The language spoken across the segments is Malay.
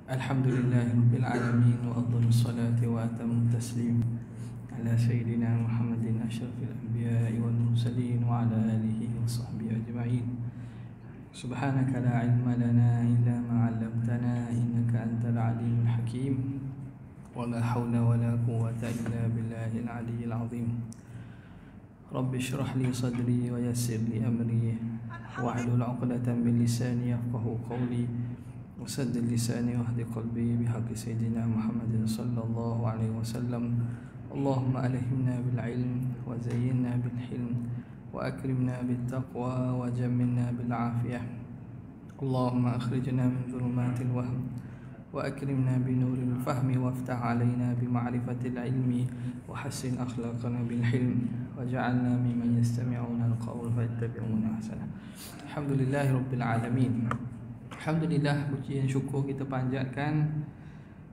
Alhamdulillah Rabbil Alamin wa afdhalus salati wa atamut taslim ala sayyidina Muhammadin asyrafil anbiya'i wal mursalin wa ala alihi wa sahbihi ajma'in. Subhanaka la ilma lana illa ma 'allamtana innaka antal alimul hakim. Wa la hawla wa la quwwata illa billahil aliyyil azim. Rabbi shrah li sadri wa yassir li amri wahlul 'uqdatam min lisani yafqahu qawli. وسدد لساني واهد قلبي بحق سيدنا محمد صلى الله عليه وسلم. اللهم ألهمنا بالعلم وزينا بالحلم وأكرمنا بالتقوى وجملنا بالعافية. اللهم أخرجنا من ظلمات الوهم وأكرمنا بنور الفهم وافتح علينا بمعرفة العلم وحسن أخلاقنا بالحلم وجعلنا ممن يستمعون القول فيتبعون أحسنه. الحمد لله رب العالمين. Alhamdulillah, puji dan syukur kita panjatkan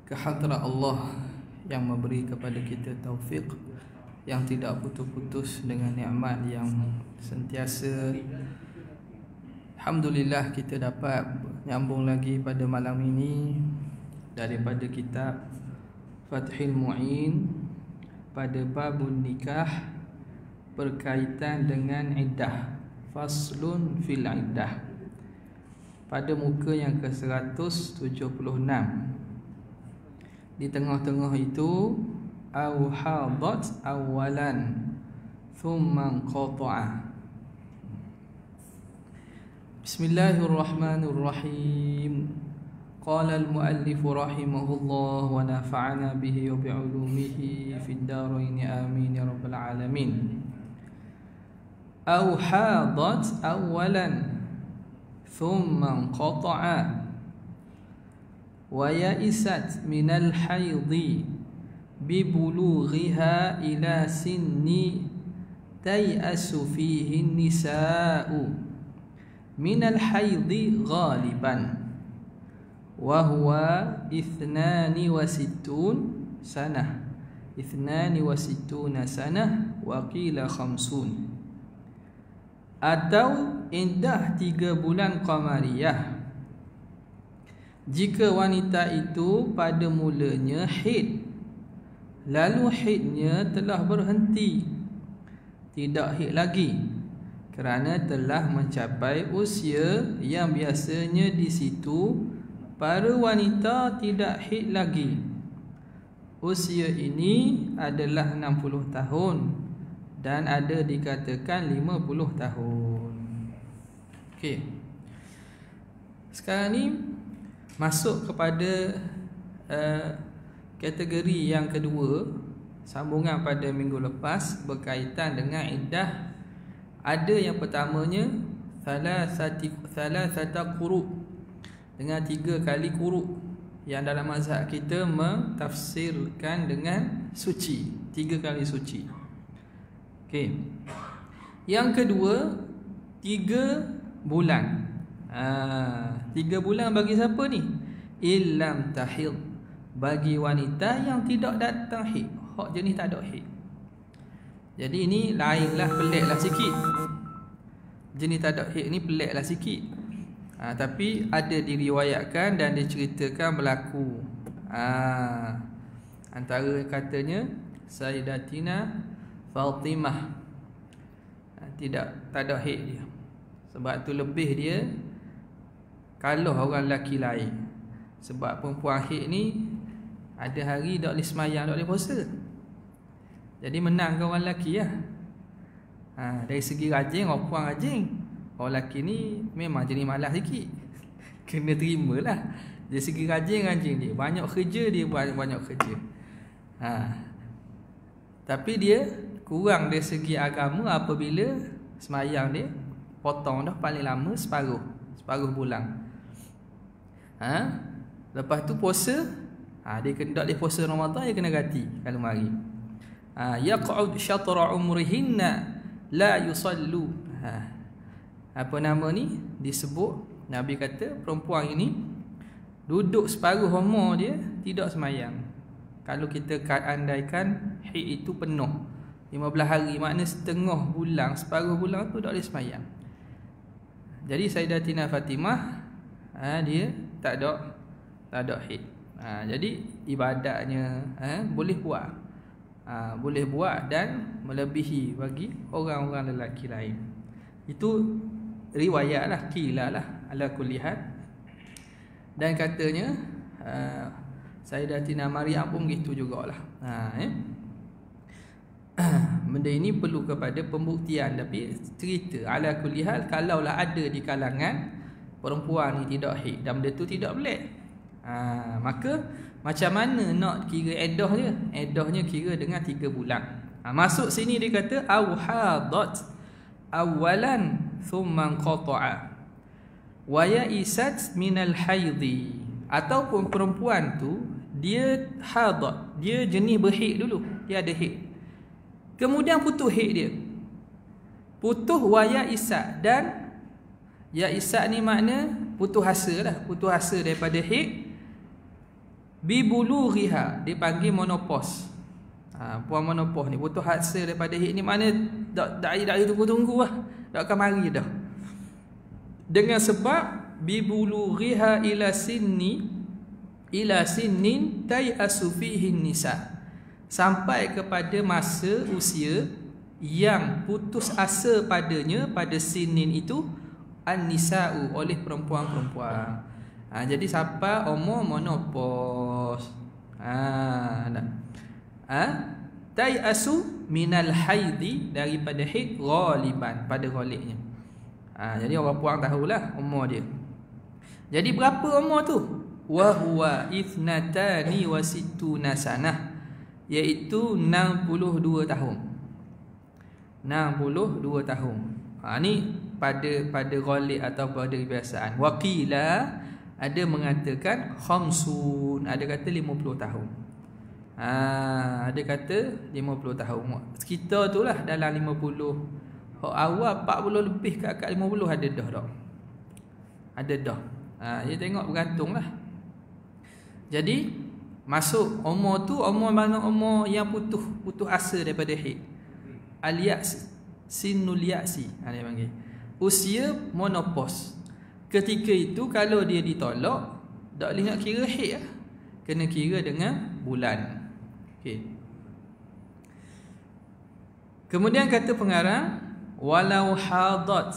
ke hadrat Allah yang memberi kepada kita taufik yang tidak putus-putus dengan nikmat yang sentiasa. Alhamdulillah kita dapat nyambung lagi pada malam ini daripada kitab Fathul Mu'in pada babun nikah berkaitan dengan iddah, faslun fil iddah, pada muka yang ke-176. Di tengah-tengah itu au hadat awalan thumma qata'a. Bismillahirrahmanirrahim. Qala al-muallif rahimahullah wa nafa'ana bihi wa bi'ulumihi fid darain amin ya rabbal alamin. Au hadat awalan ثم انقطع ويئست من الحيض ببلوغها إلى سن تيأس فيه النساء من الحيض غالبا وهو 62 سنة وقيل 50 atau indah 3 bulan qamariyah jika wanita itu pada mulanya haid, lalu haidnya telah berhenti, tidak haid lagi kerana telah mencapai usia yang biasanya di situ para wanita tidak haid lagi. Usia ini adalah 60 tahun dan ada dikatakan 50 tahun. Okey. Sekarang ni masuk kepada kategori yang kedua, sambungan pada minggu lepas berkaitan dengan iddah. Ada yang pertamanya thalathata quru', dengan 3 kali quru', yang dalam mazhab kita mentafsirkan dengan suci, 3 kali suci. Okay. Yang kedua 3 bulan. 3 bulan bagi siapa ni? Illam tahid, bagi wanita yang tidak datang haid, hak jenis tak ada haid. Jadi ini lainlah, peliklah sikit. Jenis tak ada haid ni peliklah sikit. Tapi ada diriwayatkan dan diceritakan berlaku. Antara katanya Sayyidatina Fatimah tak ada haid dia. Sebab tu lebih dia kalau orang lelaki lain. Sebab perempuan haid ni ada hari tak boleh semayang, tak boleh puasa. Jadi menang ke orang lelaki lah. Dari segi rajin, orang perempuan rajin. Orang lelaki ni memang jenis malas sikit. Kena terimalah. Dari segi rajin dia, banyak kerja, dia banyak kerja. Tapi dia kurang dari segi agama apabila semayang dia potong dah paling lama separuh bulan. Lepas tu puasa, dia kena tak boleh puasa Ramadan, dia kena ganti kalau mari. Yaq'ud syatra umrihinna la yusallu. Apa nama ni disebut, Nabi kata perempuan ini duduk separuh umur dia tidak semayang. Kalau kita andaikan haid itu penuh 15 hari, makna setengah bulan, separuh bulan tu tak boleh semayang. Jadi Sayyidatina Fatimah dia tak ada tak ada haid. Jadi ibadatnya boleh buat. Boleh buat dan melebihi bagi orang-orang lelaki lain. Itu riwayat lah, qila lah ala kulli hal. Dan katanya Sayyidatina Maryam pun gitu jugalah. Benda ini perlu kepada pembuktian, tapi cerita ala kulli hal, kalaulah ada di kalangan perempuan ni tidak haid dan benda tu tidak pelik, maka macam mana nak kira iddah dia? Iddahnya kira dengan 3 bulan. Masuk sini dia kata au hadat awalan thumma qata'a wa ya'isat minal haidhi, ataupun perempuan tu dia hadat, dia jenis berhaid dulu, dia ada haid, kemudian putus haid dia, putus wa ya'isat, dan ya'isat ni makna putus asa lah, putus asa daripada haid. Bibulughiha, dipanggil monopause. Puan monopause ni putus asa daripada haid ni makna dak tunggu-tunggu lah, dak akan mari dah. Dengan sebab bibulughiha ila sinnin tayasu fihi nisa, sampai kepada masa usia yang putus asa padanya, pada sinin itu an-nisa'u, oleh perempuan-perempuan. Jadi sampai umur monopause. Tayasu minal haidi, daripada haid ghaliban, pada ghalibnya. Jadi orang puan tahulah umur dia. Jadi berapa umur tu? Wa huwa ithnatani wa sittuna sanah, iaitu 62 tahun. 62 tahun. Ni pada ghalib atau pada kebiasaan. Waqila, ada mengatakan khamsun, ada kata 50 tahun. Ada kata 50 tahun. Kita tu lah dalam 50. Awal 40 lebih ke akad 50 ada dah tak? Ada dah. Dia tengok bergantung lah. Jadi masuk umur tu, umur mana umur yang putus asa daripada haid. Al-ya'si, sinul ya'si, dia panggil. Usia monopause. Ketika itu kalau dia ditolak, tak boleh nak kira haid lah, kena kira dengan bulan. Okey. Kemudian kata pengarang, walau hadat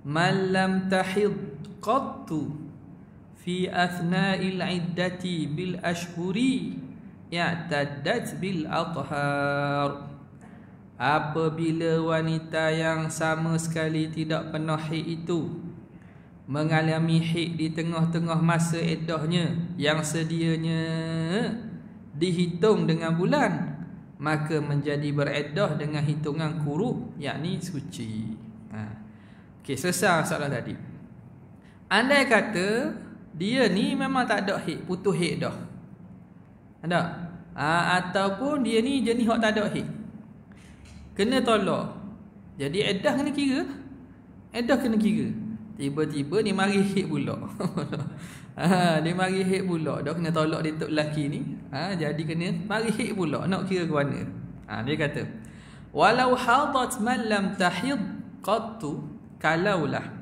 man lam tahid qattu fi athna'il iddati bil ashhuri i'taddat bil athhar. Apabila wanita yang sama sekali tidak pernah haid itu mengalami haid di tengah-tengah masa iddahnya yang sedianya dihitung dengan bulan, maka menjadi beriddah dengan hitungan quru, yakni suci. Okey, selesai masalah tadi. Andai kata dia ni memang tak ada haid, putus haid dah, ada, ataupun dia ni jenis hak tak ada haid, kena tolak, jadi iddah kena kira. Iddah kena kira. Tiba-tiba dia mari haid pula. Dia mari haid pula, dah kena tolak dia tok lelaki ni. Jadi kena mari haid pula, nak kira ke mana? Dia kata, walau hadat man lam tahid qattu, kalaulah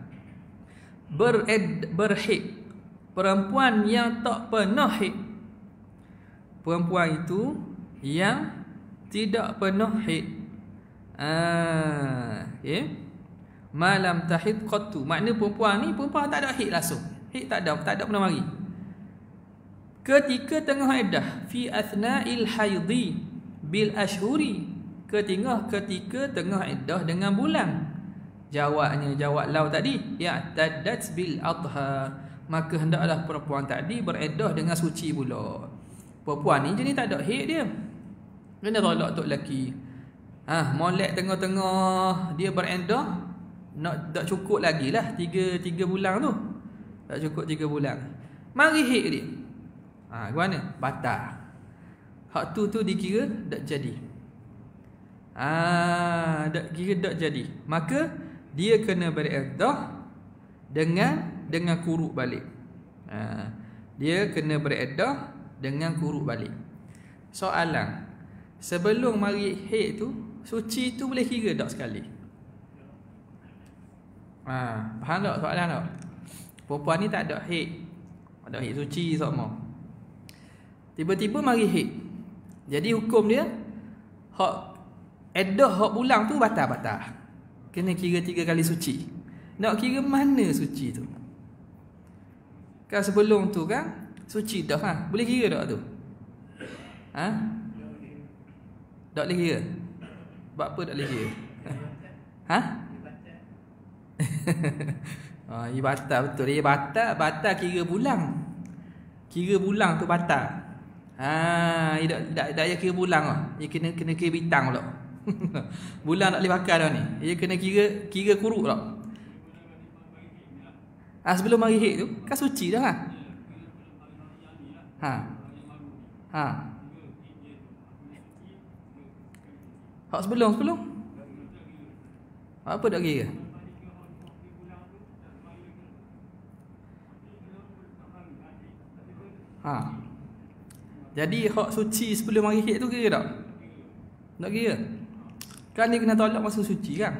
berhaid perempuan yang tak pernah haid, perempuan itu yang tidak pernah haid. Malam tahid qattu, makna perempuan tak ada haid langsung. Haid tak ada pernah mari. Ketika tengah iddah fi athna'il haidhi bil ashhuri, ketika tengah iddah dengan bulan. Jawabnya jawab lau tadi, ya taddat bil adha, maka hendaklah perempuan tadi beriddah dengan suci pula. Perempuan ni jenis tak ada haid dia, kena tolak tok lelaki. Molek tengah-tengah dia beriddah, tak cukup lagi lah 3 bulan tu. Tak cukup 3 bulan, mari haid dia. Gimana? Batal. Hak tu dikira tak jadi. Kira tak jadi. Maka dia kena beriddah dengan kuruk balik. Dia kena beriddah dengan kuruk balik. Soalan, sebelum mari haid tu, suci tu boleh kira tak sekali? Faham tak soalan tak? Perempuan ni tak ada haid, Ada haid suci sama. Tiba-tiba mari haid. Jadi hukum dia hak iddah hak bulang tu batal. Kena kira 3 kali suci. Nak kira mana suci tu? Kan sebelum tu kan suci dah ha. Boleh kira tak tu? Ha? Tak boleh kira. Sebab apa tak boleh kira? Ha? Ia batal betul. Ia batal kira bulang. Kira bulang tu batal. Ia tak payah kira bulang lah. Ia kena kira bintang pula. Bulan tak boleh pakai dah ni. Ia kena kira kuruk tak. Sebelum mari haid tu kan suci dah kan. Hak sebelum apa tak kira? Jadi hak suci sebelum mari haid tu kira tak? Tak kira. Kan dia kena tolak masa suci kan.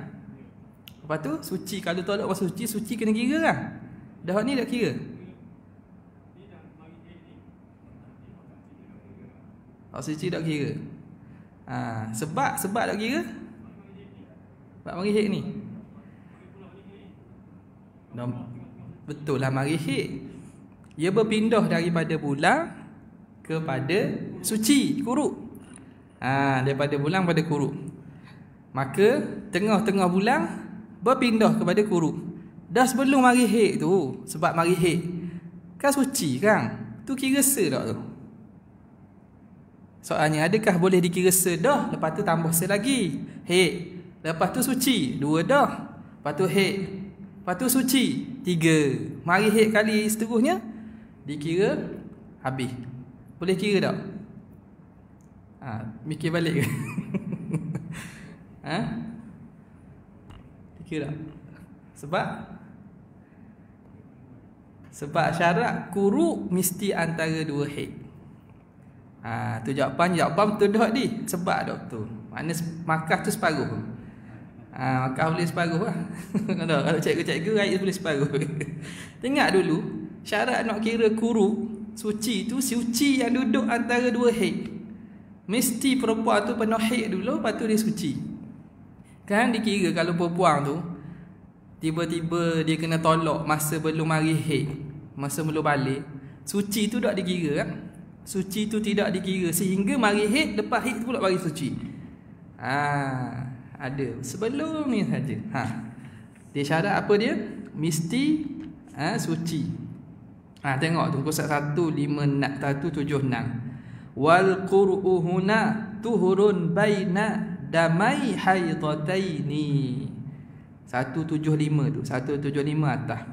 Lepas tu suci, kalau tolak masa suci kena kira kan. Dah hak ni tak kira. Hak suci tak kira. Sebab tak kira. Sebab mari haid ni. Betul lah mari haid. Ia berpindah daripada bulan kepada suci, kuruk. Daripada bulan pada kuruk. Maka tengah-tengah bulan berpindah kepada kuruk. Dah sebelum mari haid tu, sebab mari haid kan suci kan. Tu kira se tak tu? Soalnya adakah boleh dikira se dah, lepas tu tambah se lagi haid, lepas tu suci, 2 dah, lepas tu haid, lepas tu suci, 3. Mari haid kali seterusnya dikira habis. Boleh kira tak? Mikir balik ke? Kira tak? Sebab syarat kuruk mesti antara 2 haid. Tu jawapan betul dah di. Sebab dah tu. Makna makah tu separuh. Makah boleh separuh lah. Kalau cikgu-cikgu haid boleh separuh. Tengok dulu syarat nak kira kuruk suci tu, suci yang duduk antara 2 haid. Mesti perempuan tu penuh haid dulu, lepas tu dia suci. Kan dikira kalau perempuan tu tiba-tiba dia kena tolak masa belum mari haid, masa belum balik, suci tu tak dikira kan? Suci tu tidak dikira sehingga mari haid, lepas haid tu pula bagi suci. Ada sebelum ni saja. Dia syarat apa dia? Mesti suci. Tengok tu muka 176. Wal qur'u huna tuhurun baina damai haidataini. 175 tu, 175 atas.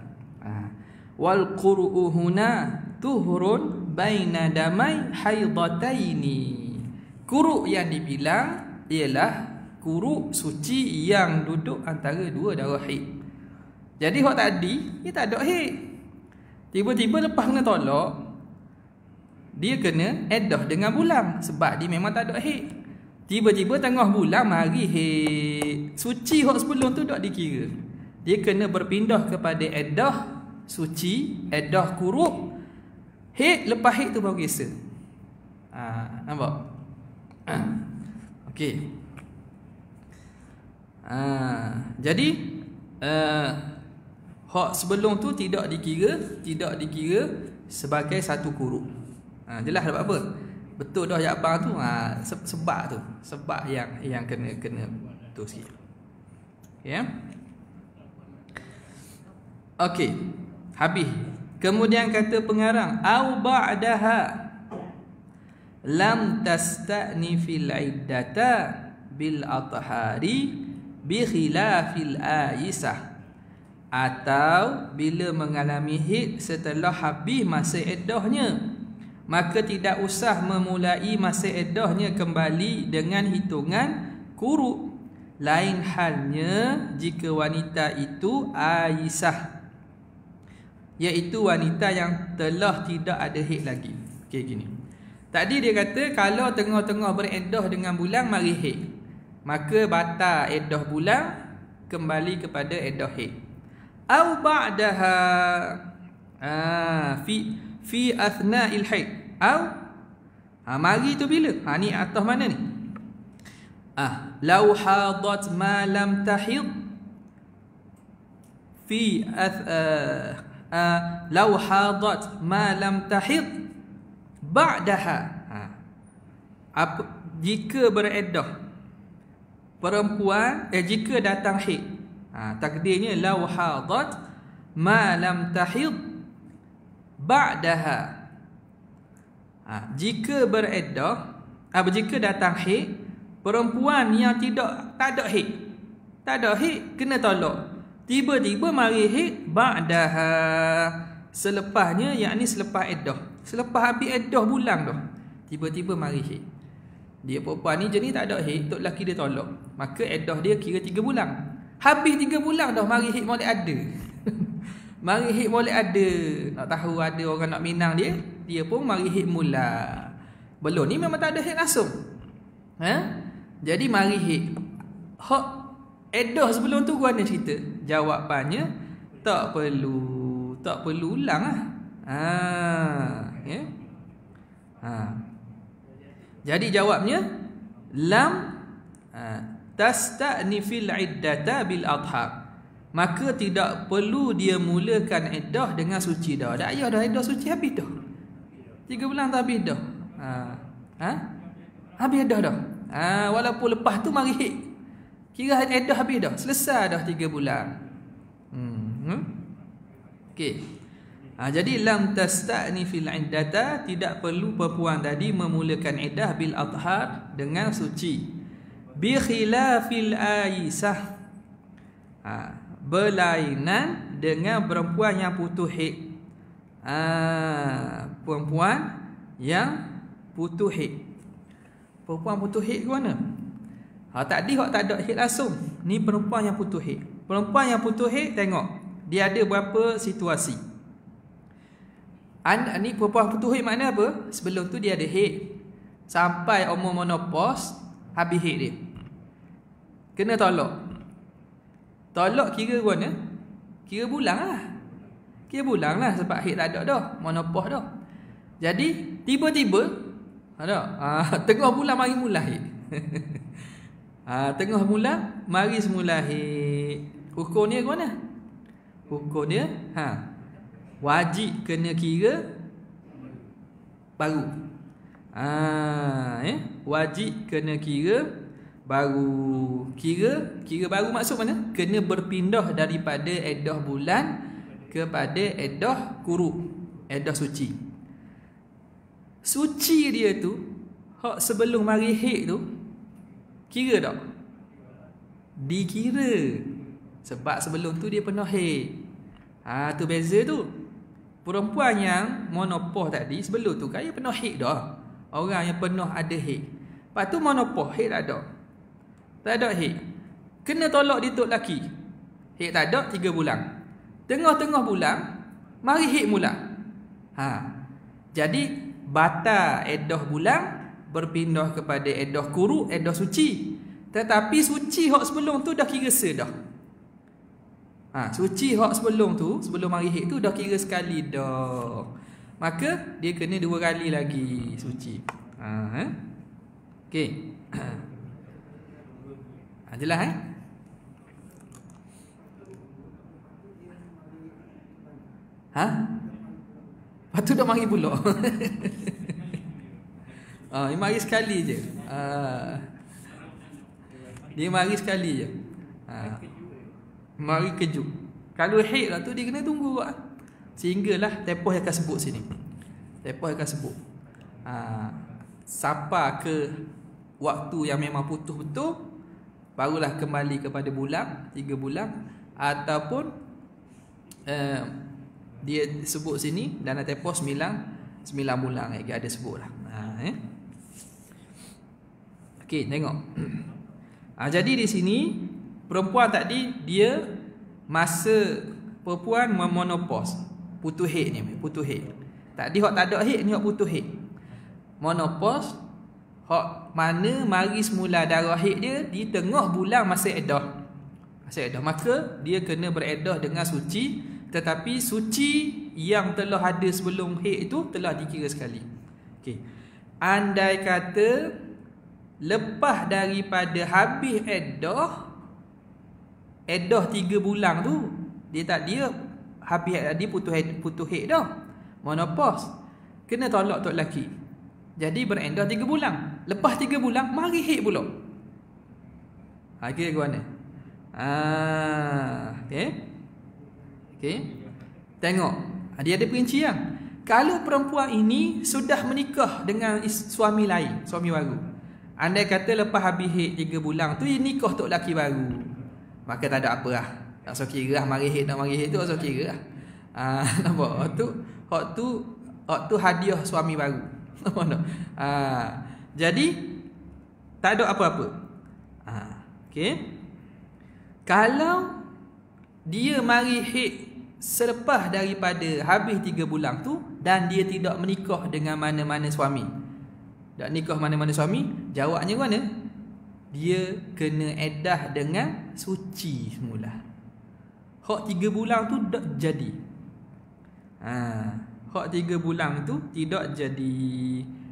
Wal qur'u huna tuhurun baina damai haidataini. Kuruk yang dibilang ialah kuruk suci yang duduk antara 2 darah haid. Jadi hak tadi dia tak ada haid. Tiba-tiba lepas kena tolak, dia kena iddah dengan bulan sebab dia memang tak ada haid. Tiba-tiba tengah bulan mari haid. Suci hak sebelum tu tak dikira. Dia kena berpindah kepada iddah suci, iddah kuruk. Haid, lepas haid tu baru kisah. Nampak? Okey. Jadi hak sebelum tu tidak dikira sebagai satu kuruk. Jelas tak apa? Betul dah jawapan tu. Sebab yang kena tu sikit. Ya. Okey. Habis. Kemudian kata pengarang, au ba'daha lam tasta'ni fil iddata bil athari bi khilafil aisah. Atau bila mengalami haid setelah habis masa iddahnya, maka tidak usah memulai masa iddahnya kembali dengan hitungan kuruk. Lain halnya jika wanita itu Aisyah, iaitu wanita yang telah tidak ada haid lagi. Okey, gini. Tadi dia kata kalau tengah-tengah beriddah dengan bulan mari haid, maka batal iddah bulan, kembali kepada iddah haid. Au ba'daha fi athna'il haid. Mari tu bila? Ni atas mana ni? Law hadat ma lam tahid fi law hadat ma lam tahid ba'daha. Jika bereddah perempuan jika datang haid. Takdirnya law hadat ma lam tahid ba'daha. Jika bereddah jika datang haid perempuan yang tak ada haid kena tolak. Tiba-tiba mari haid ba'daha, selepasnya, yakni selepas iddah. Selepas habis iddah bulan dah, tiba-tiba mari haid. Dia perempuan ni jenis tak ada haid, tok lelaki dia tolak. Maka iddah dia kira 3 bulan. Habis 3 bulan dah mari haid molek ada. Mari haid molek ada. Nak tahu ada orang nak minang dia pun mari haid mula. Belum ni memang tak ada haid langsung. Jadi mari haid. Hak iddah sebelum tu gua nak cerita. Jawapannya tak perlu ulang lah. Jadi jawabnya lam tasta'nifil iddata bil adha. Maka tidak perlu dia mulakan iddah dengan suci dah. Dah ayah dah iddah suci habis dah. 3 bulan tak habis dah. Habis iddah dah. Walaupun lepas tu mari haid, kira iddah habis dah. Selesai dah 3 bulan. Okey. Jadi lam tasta'nifil iddata, tidak perlu perempuan tadi memulakan iddah bil adhar dengan suci. Bi khilafil aisah. Berlainan dengan perempuan yang putus haid. Perempuan yang putus haid. Perempuan putus haid ke mana? Tadi hak tak ada haid langsung. Ni perempuan yang putus haid. Perempuan yang putus haid, tengok dia ada berapa situasi. Ni perempuan putus haid makna apa? Sebelum tu dia ada haid, sampai umur menopause, habis haid dia, kena tolak. Tolak kira mana? Kira bulan lah sebab haid tak ada dah, menopause dah. Jadi tiba-tiba tengah bulan mari mula haid. Tengah bulan mari semula haid. Hukum dia ke mana? Hukum dia wajib kena kira baru. Wajib kena kira baru. Kira baru maksud mana? Kena berpindah daripada iddah bulan kepada iddah quru, iddah suci. Suci dia tu hak sebelum mari haid tu kira tak? Dikira. Sebab sebelum tu dia pernah haid. Tu beza tu. Perempuan yang menopause tadi sebelum tu kan dia pernah haid dah. Orang yang pernah ada haid. Lepas tu menopause, haid tak ada. Tak ada haid, kena tolak dia tok lelaki. Haid tak ada 3 bulan. Tengah-tengah bulan mari haid mula. Jadi batal iddah bulan, berpindah kepada iddah quru, iddah suci. Tetapi suci hak sebelum tu dah kira dah. Suci hak sebelum tu, sebelum mari haid tu dah kira sekali dah. Maka dia kena 2 kali lagi suci. Okey. Jelas Lepas tu dah mari pula. Dia mari sekali je. Dia mari sekali je. Mari kejut. Kalau haid lah tu dia kena tunggu sehinggalah tempoh yang akan sebut sini. Tempoh yang akan sebut. Sampai ke waktu yang memang putus betul, barulah kembali kepada bulan 3 bulan, ataupun dia sebut sini dalam tempoh 9 bulan lagi ada sebut lah. Okey, tengok. Jadi di sini perempuan tadi dia masa perempuan menopause, putus haid ni, putus haid. Tadi hak tak ada haid, ni hak putus haid. Menopause hak mana mari semula darah haid dia di tengah bulan masa iddah. Masa iddah, maka dia kena bereddah dengan suci tetapi suci yang telah ada sebelum haid itu telah dikira sekali. Okey. Andai kata lepas daripada habis iddah 3 bulan tu, dia habis dia putus haid dah. Menopause. Kena tolak tok lelaki. Jadi beriddah 3 bulan. Lepas 3 bulan mari haid pula. Kira ke mana? Okey. Tengok. Dia ada perincian. Kalau perempuan ini sudah menikah dengan suami lain, suami baru. Andai kata lepas habis haid 3 bulan tu nikah tok lelaki baru, maka tak ada apa lah. Tak so kira lah mari haid tu tak so kira lah. Nampak? Hak tu hadiah suami baru. Nampak tak? Jadi tak ada apa-apa. Okey. Kalau dia mari haid selepas daripada habis 3 bulan tu dan dia tidak menikah dengan mana-mana suami. Tak nikah mana-mana suami, jawabnya mana? Dia kena iddah dengan suci semula. Hak 3 bulan tu tak jadi. Hak 3 bulan tu tidak jadi.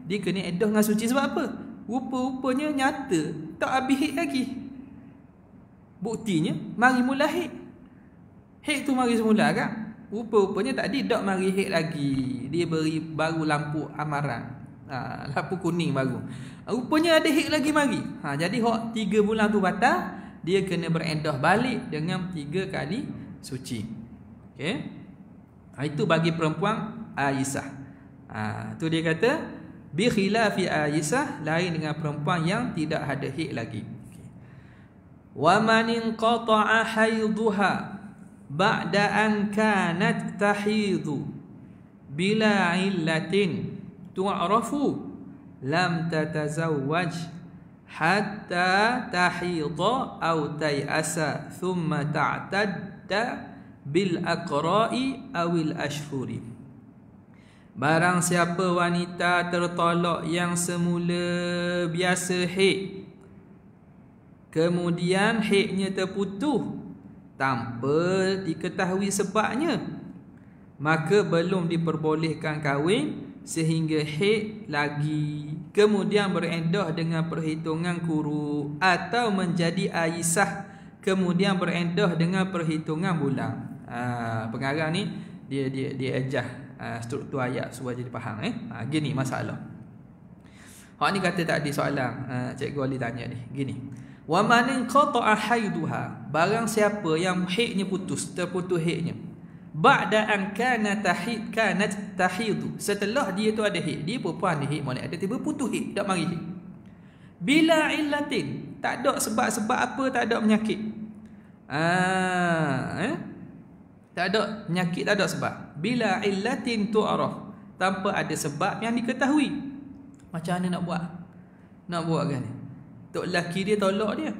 Dia kena iddah dengan suci sebab apa? Rupa-rupanya nyata tak habis haid lagi. Buktinya mari mula haid. Haid tu mari semula kan? Rupa-rupanya tadi tak mari haid lagi. Dia beri baru lampu amaran. Lampu kuning baru. Rupanya ada haid lagi mari. Jadi hak 3 bulan tu batal, dia kena beriddah balik dengan 3 kali suci. Okey. Itu bagi perempuan Aisyah. Tu dia kata bi khilafi Aisyah, lain dengan perempuan yang tidak ada haid lagi. Wa man inqata'a haidha ba'da an kanat tahidu bila illatin tu'rafu lam tatazawwaj hatta tahida aw tayasa thumma ta'tadda bil aqra'i awil ashhuri. Barang siapa wanita tertolak yang semula biasa haid, kemudian haidnya terputus tanpa diketahui sebabnya, maka belum diperbolehkan kahwin sehingga haid lagi, kemudian beriddah dengan perhitungan quru, atau menjadi Aisyah kemudian beriddah dengan perhitungan bulan. Pengarang ni dia ejah struktur ayat supaya jadi faham. Gini masalah. Hak ni kata tak ada soalan. Cikgu Ali tanya ni. Gini. Wa man qata'a haiduha, barang siapa yang haidnya terputus haidnya. Ba'da an kanat tahidu, setelah dia tu ada haid, dia perempuan ada haid, molek ada tiba putus haid, tak mari haid. Bila illatin, tak ada sebab-sebab apa, tak ada penyakit. Tak ada penyakit, tak ada sebab. Bila illatin tu'raf, tanpa ada sebab yang diketahui. Macam mana nak buat? Nak buat kan ni? Tok lelaki dia tolak dia.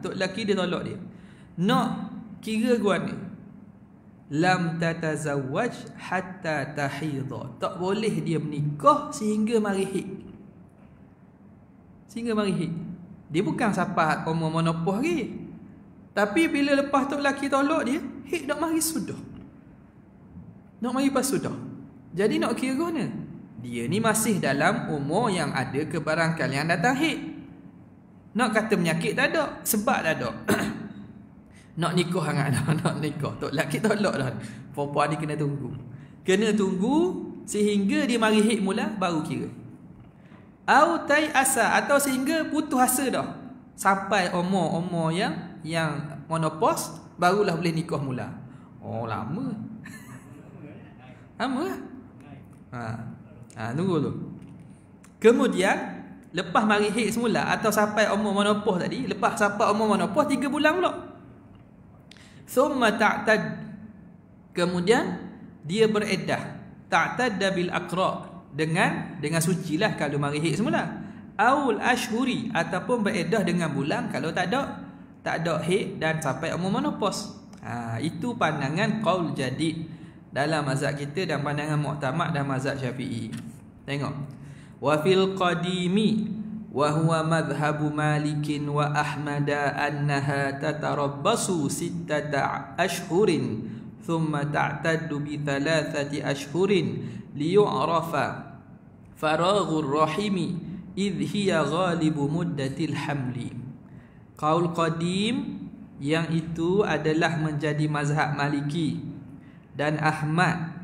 Tok lelaki dia tolak dia. Nak kira gua ni. Lam tatazawwaj hatta tahidha. Tak boleh dia menikah sehingga mari haid. Sehingga mari haid. Dia bukan siapa umur menopause lagi. Tapi bila lepas tok lelaki tolak dia, haid nak mari sudah. Nak mari pas sudah. Jadi nak kira gua ni. Dia ni masih dalam umur yang ada kebarangkalian datang haid. Nak kata penyakit tak ada, sebab tak ada. Nak nikah sangat dah, nak nikah. Tok lelaki tolak dah. Perempuan ni kena tunggu. Kena tunggu sehingga dia mari haid mula baru kira. Au tai asa, atau sehingga putus asa dah. Sampai umur yang menopause barulah boleh nikah mula. Oh lama. Lama lah. Tunggu tu. Kemudian lepas mari haid semula atau sampai umur menopause tadi, lepas sampai umur menopause 3 bulan pula. Thumma ta'tad, kemudian dia beriddah. Ta'tadda bil aqra, dengan sucilah kalau mari haid semula. Aul ashhuri, ataupun beriddah dengan bulan kalau tak ada haid dan sampai umur menopause. Itu pandangan qaul jadid dalam mazhab kita dan pandangan mu'tamad dan mazhab Syafi'i. Tengok. Wa fil qadimi wa huwa madhhabu Malikin wa Ahmad annaha tatarabbasu 6 ashhurin thumma ta'taddu bi 3 ashhurin liyu'rafa faraghur rahimi idh hiya ghalibu muddatil hamli. Qaul qadim yang itu adalah menjadi mazhab Maliki dan Ahmad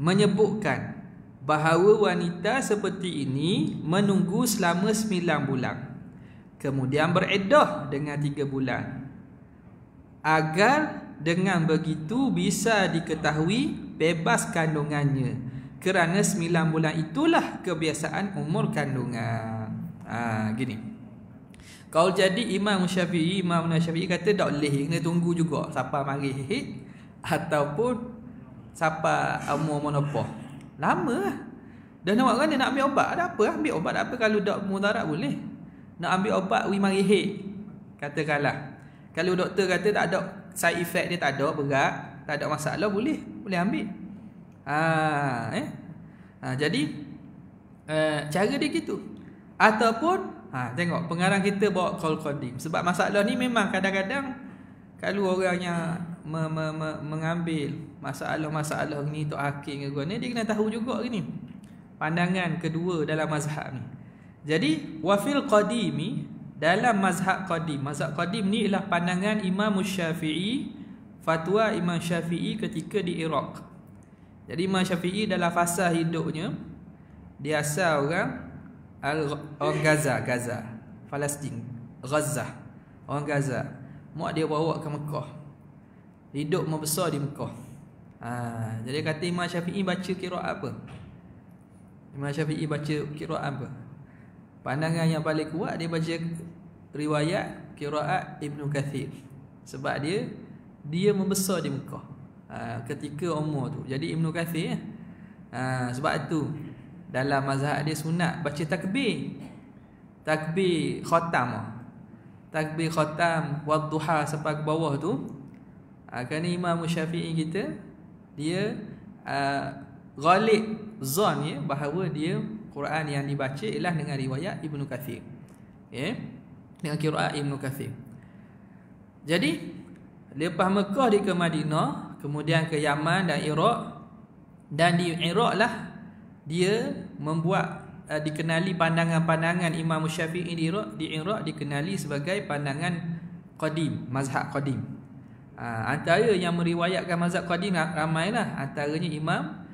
menyebutkan bahawa wanita seperti ini menunggu selama 9 bulan, kemudian beriddah dengan 3 bulan, agar dengan begitu bisa diketahui bebas kandungannya, kerana 9 bulan itulah kebiasaan umur kandungan. Gini. Kalau jadi Imam Syafi'i kata tak boleh, kena tunggu juga siapa mari hit ataupun siapa umur menopah. Lama lah. Dan nak kan dia nak ambil ubat, ada apa? Ambil ubat apa kalau tak mudarat boleh. Nak ambil ubat we mari hit, katakanlah. Kalau doktor kata tak ada side effect, dia tak ada berat, tak ada masalah, boleh ambil. Jadi cara dia gitu. Ataupun tengok pengarang kita bawa qaul qadim. Sebab masalah ni memang kadang-kadang kalau orang yang mengambil masalah-masalah ni untuk hakim ke ni, dia kena tahu juga ni pandangan kedua dalam mazhab ni. Jadi wafil qadimi, dalam mazhab qadim ni ialah pandangan Imam Syafi'i, fatwa Imam Syafi'i ketika di Iraq. Jadi Imam Syafi'i dalam fasa hidupnya, dia asal orang Gaza, Palestin, Gaza, orang Gaza. Mak dia bawa ke Mekah, hidup membesar di Mekah. Jadi kata Imam Syafi'i baca qiraat apa? Imam Syafi'i baca qiraat apa? Pandangan yang paling kuat dia baca riwayat qiraat Ibnu Kathir. Sebab dia membesar di Mekah ketika umur tu. Jadi Ibnu Kathir sebab tu dalam mazhab dia sunat baca takbir khatam wadduha sampai ke bawah tu. Kerana Imam Syafi'i kita dia ghalib zon bahawa dia Quran yang dibaca ialah dengan riwayat Ibnu Kathir, dengan qiraat Ibnu Kathir. Jadi lepas Mekah dia ke Madinah, kemudian ke Yaman dan Iraq, dan di Iraq lah dia membuat dikenali pandangan-pandangan Imam Syafi'i di Iraq dikenali sebagai pandangan qadim, mazhab qadim. Antara yang meriwayatkan mazhab qadim ramailah, antaranya Imam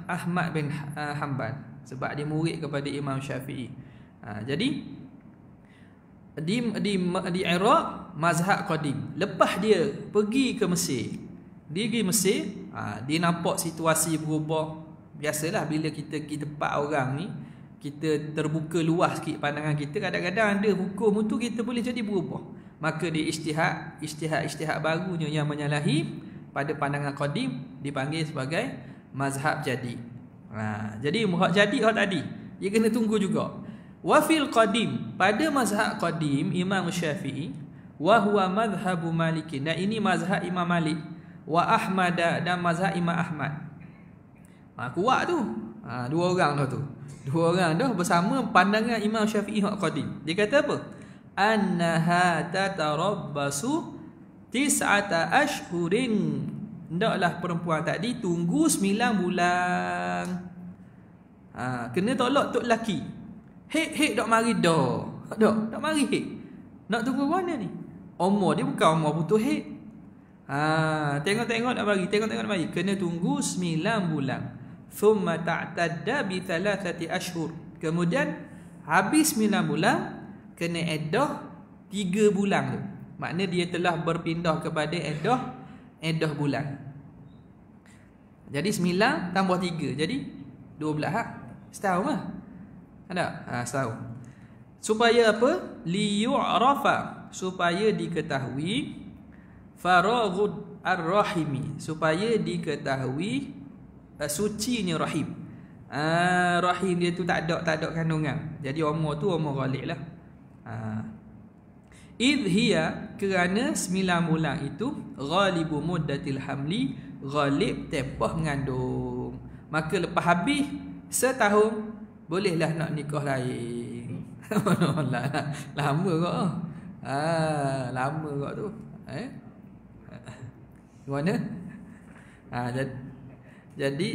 Ahmad bin Hanbal, sebab dia murid kepada Imam Syafi'i. Jadi di Iraq mazhab qadim. Lepas dia pergi ke Mesir, dia nampak situasi berubah. Biasalah bila kita pergi tempat orang ni, kita terbuka luas sikit pandangan kita, kadang-kadang ada hukum tu kita boleh jadi berubah. Maka dia ijtihad barunya yang menyalahi pada pandangan qadim dipanggil sebagai mazhab jadi. Jadi mazhab jadi tadi dia kena tunggu juga. Wa fil qadim, pada mazhab qadim Imam Syafi'i, wa huwa madhhabu Maliki, dan ini mazhab Imam Malik, wa Ahmad, dan mazhab Imam Ahmad. Kuat tu. Dua orang dah bersama pandangan Imam Syafi'i hak qadim. Dia kata apa? Annaha tatarabbasu 9 ashhurin. Hendaklah perempuan tadi tunggu 9 bulan. Kena tolak tok lelaki. Hek tak mari dah. Tak mari hek. Nak tunggu mana ni? Umur dia bukan umur putus hek. Tengok nak mari. Kena tunggu 9 bulan. Thumma ta'tadda bi 3 ashhur. Kemudian habis 9 bulan kena iddah 3 bulan tu. Makna dia telah berpindah kepada iddah bulan. Jadi 9 tambah 3 jadi 12 setahun lah. Ada? Setahun. Supaya apa? Liyu'rafa, supaya diketahui faraghud ar-rahimi, supaya diketahui sucinya rahim. Rahim dia tu tak ada kandungan. Jadi umur tu umur ghalib lah. Idh hiya, kerana 9 bulan itu ghalibu muddatil hamli, ghalib tempoh mengandung. Maka lepas habis setahun bolehlah nak nikah lain. Lama kok. Lama kok tu. Gimana? Jadi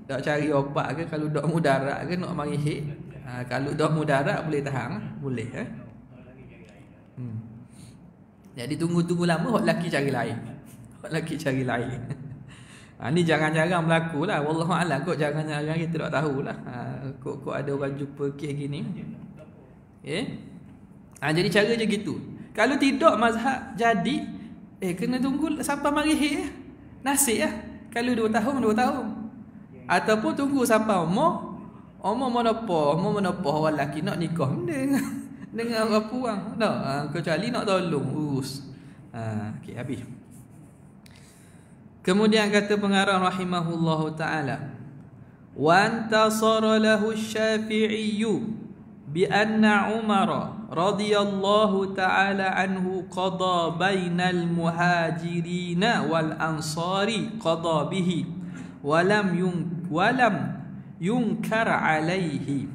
nak cari obat ke kalau dok mudarat ke nak mari hit. Kalau dok mudarat boleh tahan, boleh Jadi tunggu-tunggu lama hok laki cari lain. Ni jarang-jarang berlaku lah. Wallahualam, kok jarang-jarang kita tak tahulah. Kok ada orang jumpa kes gini. Jadi cara je gitu. Kalau tidak mazhab jadi kena tunggu sampai mari hit. Nasib Kalau 2 tahun ataupun tunggu sampai umur menopah orang lelaki nak nikah dengan orang puang kecuali nak tolong urus. Okey, habis. Kemudian kata pengarang rahimahullahu taala, wa antasara lahu asy-Syafi'i bi anna Umar radhiyallahu taala anhu qada bainal muhajirin wal ansari qada bihi walam yunkar alaihi.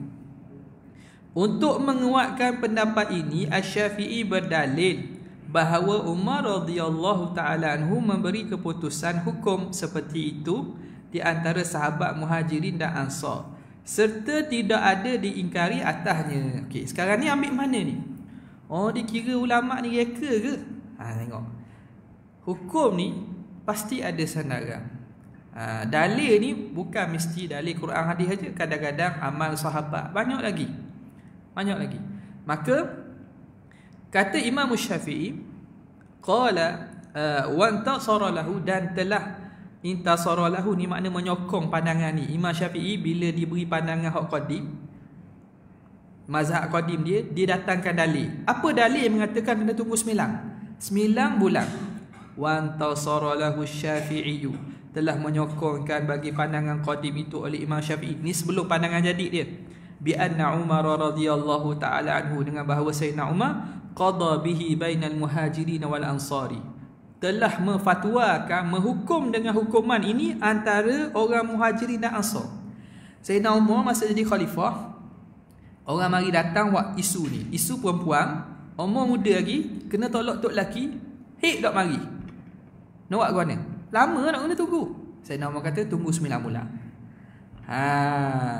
Untuk menguatkan pendapat ini, Asy-Syafi'i berdalil bahawa Umar radhiyallahu taala anhu memberi keputusan hukum seperti itu di antara sahabat Muhajirin dan Ansar serta tidak ada diingkari atasnya. Okey, sekarang ni ambil mana ni? Dikira ulama ni reka ke? Tengok. Hukum ni pasti ada sandaran. Dalil ni bukan mesti dalil Quran hadis saja, kadang-kadang amal sahabat, banyak lagi. Maka kata Imam Syafi'i, qala wa intasara lahu, dan telah intasara lahu ni makna menyokong pandangan ni. Imam Syafi'i bila diberi pandangan hak qadim, mazhab qadim dia datangkan dalil. Apa dalil yang mengatakan kena tunggu 9 bulan? Wa intasara lahu Syafi'i, telah menyokongkan bagi pandangan qadim itu oleh Imam Syafi'i. Ni sebelum pandangan jadid dia. Bi anna Umar radhiyallahu taala anhu, dengan bahawa Sayyidina Umar qada bihi bainal muhajirin wal ansari, telah memfatwakan, menghukum dengan hukuman ini antara orang muhajirin dan ansar. Sayyidina Umar masa jadi khalifah, orang mari datang buat isu ni, isu perempuan, umur muda lagi, kena tolak tok laki, hek tak mari. Nak buat mana? Lama nak kena tunggu. Sayyidina Umar kata tunggu 9 bulan.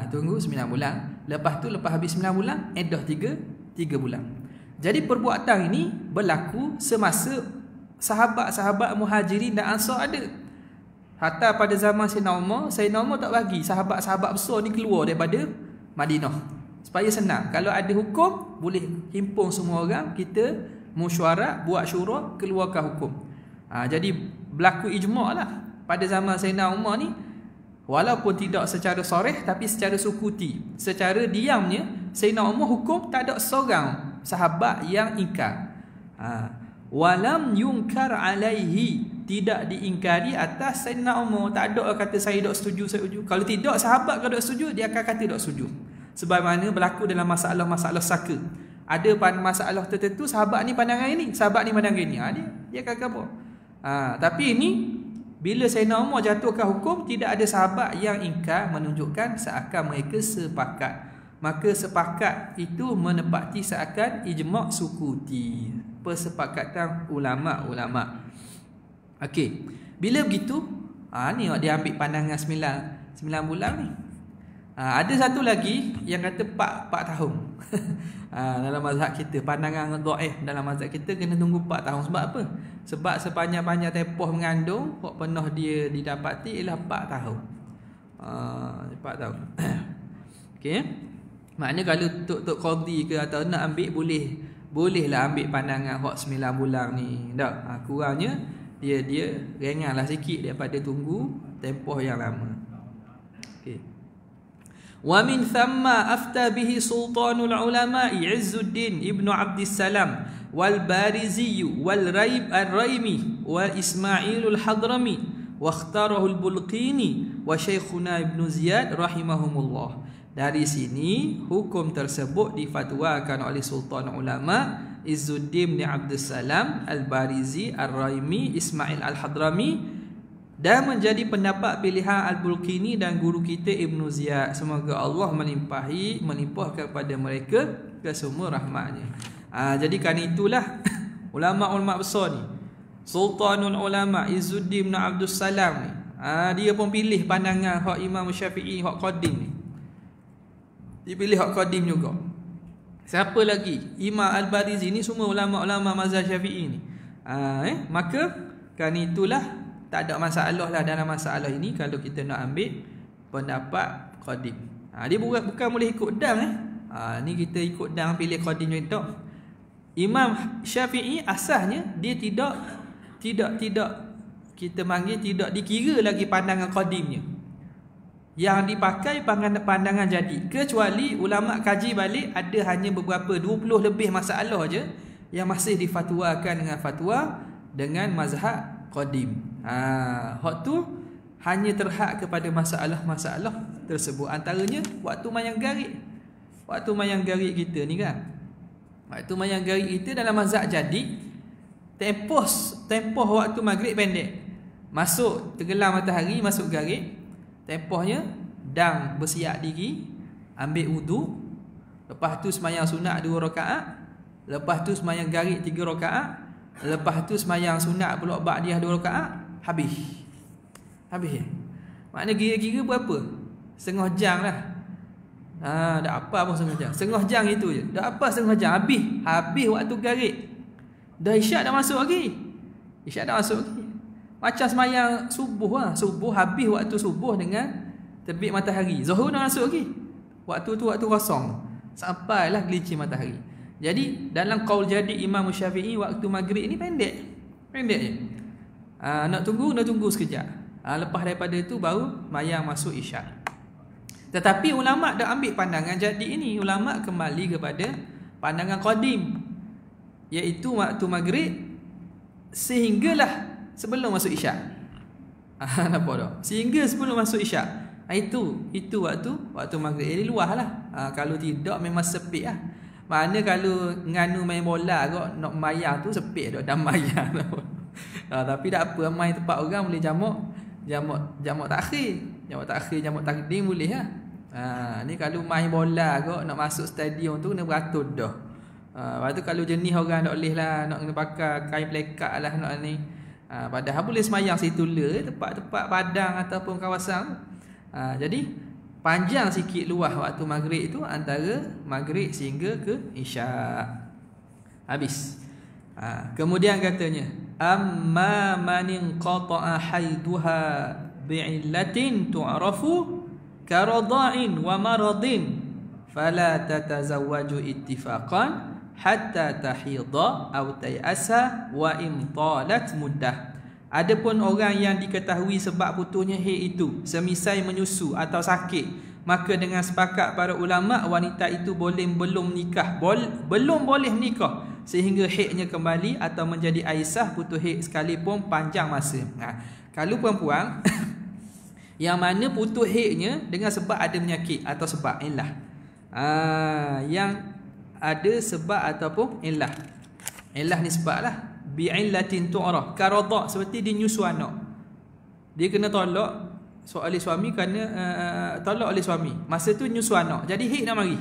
Tunggu 9 bulan. Lepas habis 9 bulan, iddah 3 bulan. Jadi perbuatan ini berlaku semasa sahabat-sahabat Muhajirin dan Ansar ada. Hatta pada zaman Sayyidina Umar tak bagi sahabat-sahabat besar ni keluar daripada Madinah, supaya senang. Kalau ada hukum, boleh himpun semua orang, kita mesyuarat, buat syura, keluarkan hukum. Jadi berlaku ijma' lah pada zaman Sayyidina Umar ni. Walaupun tidak secara soreh, tapi secara sukuti, secara diamnya, Sayyidina Umar hukum tak ada seorang sahabat yang ingkar. Walam yunkar alaihi, tidak diingkari atas Sayyidina Umar. Tak ada kata saya tak setuju. Kalau tidak, sahabat kalau tak setuju, dia akan kata tak setuju. Sebagaimana berlaku dalam masalah-masalah saka. Ada masalah tertentu, sahabat ni pandangan ini, sahabat ni pandangan ini. Dia akan apa? Tapi ini, bila Sayyidina Umar jatuhkan hukum, tidak ada sahabat yang ingkar, menunjukkan seakan mereka sepakat. Maka sepakat itu menepati seakan ijma' sukuti, persepakatan ulama'. Okey. Bila begitu, ni dia ambil pandangan 9 bulan ni. Ada satu lagi yang kata 4 tahun. Dalam mazhab kita, pandangan dhaif dalam mazhab kita kena tunggu 4 tahun. Sebab apa? Sebab sepanjang-panjang tempoh mengandung, hak penuh dia didapati ialah 4 tahun. 4 tahun. Okey. Maknanya kalau tok qadhi ke atau nak ambil, bolehlah ambil pandangan hak 9 bulan ni. Tak, kurangnya dia ringanlah sikit daripada tunggu tempoh yang lama. Okey. Wa min thamma afta bihi sultanul ulama'i Izzuddin ibn Abdissalam wal Barizi wal Raimi wal Ismailul Hadrami wa ikhtarahu al-Bulqini wa Syekhuna Ibn Ziyad rahimahumullah. Dari sini hukum tersebut difatwakan oleh sultan ulama Izzuddin bin Abdissalam, Al-Barizi, Ar-Raimi, Ismail Al-Hadrami, dan menjadi pendapat pilihan Al-Bulqini dan guru kita Ibn Ziyad. Semoga Allah melimpahkan kepada mereka kesemua rahmatnya. Jadi kerana itulah ulama-ulama besar ni, Sultanul Ulama Izzuddin bin Abdussalam ni, Dia pun pilih pandangan hak Imam Syafi'i, hak qadim ni. Dia pilih hak qadim juga. Siapa lagi? Imam Al-Barizi ni semua ulama-ulama mazhab Syafi'i ni. Maka kan itulah tak ada masalah lah dalam masalah ini kalau kita nak ambil pendapat qadim. Dia bukan boleh ikut dang ni kita ikut dang pilih qadim contoh. Imam Syafi'i asasnya dia tidak kita panggil tidak dikira lagi pandangan qadimnya. Yang dipakai pandangan jadi. Kecuali ulama kaji balik ada hanya beberapa 20 lebih masalah je yang masih difatwakan dengan fatwa dengan mazhab qadim. Hak tu hanya terhad kepada masalah-masalah tersebut. Antaranya waktu mayang garik. Waktu mayang garik kita ni kan. Waktu mayang garik kita dalam mazhab jadi tempoh waktu maghrib pendek. Masuk tenggelam matahari, masuk garik. Tempohnya dang bersiap diri, ambil wudu, lepas tu sembahyang sunat 2 rakaat, lepas tu sembahyang garik 3 rakaat, lepas tu sembahyang sunat pula ba'diyah 2 rakaat, habis. Maknanya kira-kira berapa? Setengah jam lah. Dah apa pun setengah jam. Setengah jam itu je. Dah apa setengah jam habis waktu garik. Dah isyak dah masuk lagi. Macam sembahyang subuh lah. Subuh habis waktu subuh dengan terbit matahari. Zuhur dah masuk lagi. Waktu tu waktu kosong. Sampailah gelincir matahari. Jadi dalam qaul jadi Imam Syafi'i waktu maghrib ni pendek je. Nak tunggu sekejap. Lepas daripada itu baru mayang masuk isyak. Tetapi ulama' dah ambil pandangan jadi ini. Ulama' kembali kepada pandangan qadim, iaitu waktu maghrib sehinggalah sebelum masuk isyak. Nampak tak? Sehingga sebelum masuk isyak. Itu waktu maghrib. Ini luar lah. Kalau tidak memang sepik lah. Mana kalau nganu main bola kot, nak mayang tu sepik dah mayang. Tapi tak apa, main tempat orang boleh jamak takhir. Jamak takdim boleh lah. Ni kalau main bola kot, nak masuk stadium tu kena beratur dah. Lepas tu kalau jenis orang tak boleh lah, nak kena pakai kain pelekat lah nak ni. Padahal boleh semayang situ le, tempat-tempat padang ataupun kawasan. Jadi panjang sikit luah waktu maghrib tu antara maghrib sehingga ke isyak. Habis. Kemudian katanya, amma man qata'a haiduha bi'illatin tu'rafu karadha'in wa maradin fala tatazawwaju ittifaqan hatta tahidha aw tay'asa wa in talat muddah. Adapun orang yang diketahui sebab putusnya haid itu semisal menyusu atau sakit, maka dengan sepakat para ulama wanita itu belum boleh menikah sehingga haidnya kembali atau menjadi aisah putus haid sekalipun panjang masa. Kalau perempuan yang mana putus haidnya dengan sebab ada penyakit atau sebab illah, yang ada sebab ataupun illah ni sebab lah, bi'illatin tu'raf karadha, seperti dia nyusu anak, dia kena tolak oleh suami kerana tolak oleh suami, masa tu nyusu anak jadi haid nak mari,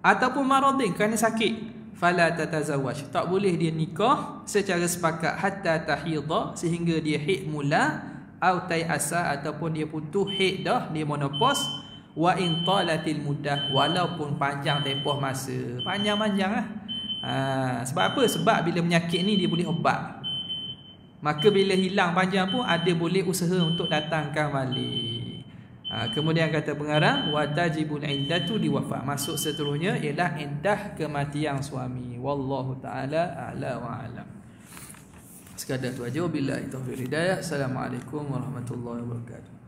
ataupun maradin kerana sakit, fala tatazawwaj, tak boleh dia nikah secara sepakat hatta tahidha, sehingga dia haid mula, au tay'asa, ataupun dia putus haid dah, dia menopause, wa in talatil muddah, walaupun panjang tempoh masa, panjang-panjang lah. Sebab apa? Sebab bila penyakit ni dia boleh ubat, maka bila hilang panjang pun ada boleh usaha untuk datangkan balik. Kemudian kata pengarang, wa tajibul iddatu di wafat, maksud seterusnya ialah iddah kematian suami. Wallahu taala a'la wa a'lam. Sekadar tu aja. Wabillahi taufiq hidayah. Assalamualaikum warahmatullahi wabarakatuh.